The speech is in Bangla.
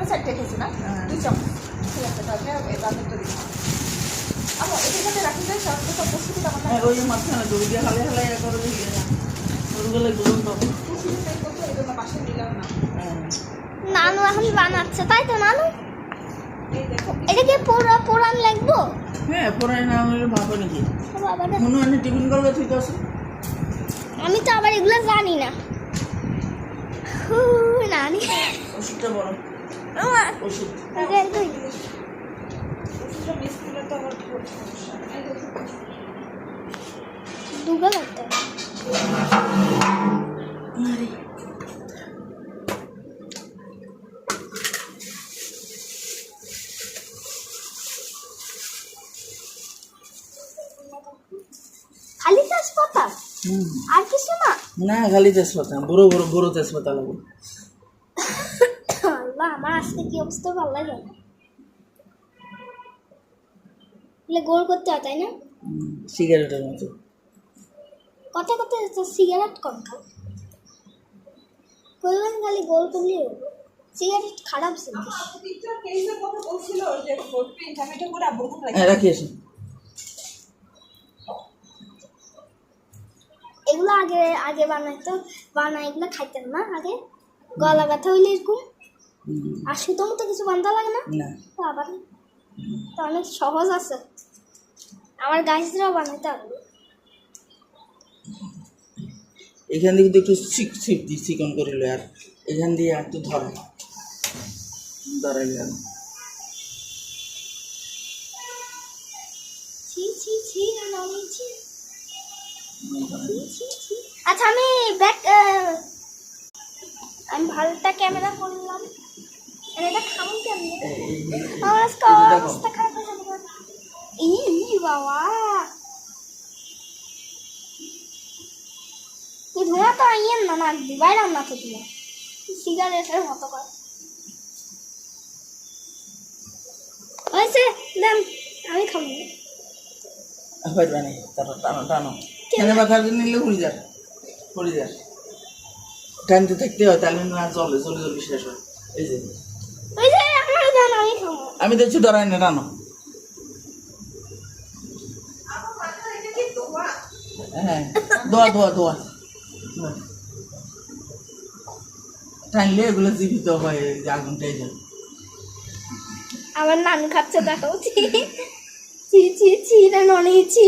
আমরা 4টে খেয়েছি না 2 চামচ ঠিক আছে তাহলে তাদের তো দিই আবার এটার সাথে রাখি যায় সব তো বসে দিতে আমার ওই মাঝখানে দড়ি দিয়ে হালে হালে করে দিয়ে না ওগুলো গুলো তো খুশিতে কত এর পাশে দিলাম না নানু এখন বানাচ্ছে তাই তো নানু এই দেখো এটা কি পুরান লাগবো হ্যাঁ পরে না হলে ভাবো নাকি বাবা মনে হয় টিফিন করবে ঠিক আছে আমি তো আবার এগুলো জানি না নানি ওষুধটা বড় ওষুধ ওষুধটা মিস করলে তো আমার খুব সমস্যা এই দেখো দুগা লাগতো খালি তেজপাতা আর কিছু না না খালি তেজপাতা বড় বড় বড় তেজপাতা লাগবে আল্লাহ আমার আজকে কি অবস্থা ভালো লাগে গোল করতে হয় তাই না সিগারেটের মতো কত সিগারেট কম খাও করবেন খালি গোল করলে সিগারেট খারাপ জিনিস টিচার কেসের কথা বলছিল যে ফুটপ্রিন্ট আমি এটা করে আবু লাগে রাখি আসুন এগুলো আগে বানাই এগুলো খাইতেন না আগে গলা ব্যথা হইলে এরকম আর সুতো মতো কিছু বান্ধা লাগে না তো আবার তো অনেক সহজ আছে আমার গাছরাও বানাইতে পারবে এখান থেকে একটু চিকন করে লো আর এখান দিয়ে একটু ধরাইলে আর ছি না নামিয়েছি আচ্ছা আমি আমি ভালোটা ক্যামেরা করলাম এটা খামু কেমনে আমার অবস্থা খারাপ হয়ে যাবে বাবা এই ধোঁয়া তো আইয়েন না নাক দি বাইরাম না তো তুমি সিগারেটের মতো করে হয়েছে দেন আমি খাবো পারবে না তারপর টানো এখানে বাঁকার জন্য নিলে উড়ি যার টানতে থাকতে হয় তাহলে না চলে শেষ হয় এই যে আমার দেন আমি খাবো আমি দেখছি ডরাই না টানো হ্যাঁ দোয়া টানলে এগুলো জীবিত হয় আগুনটাই যায় আমার নানু খাচ্ছে দেখো ছি ছি ছি ছি না ননেছি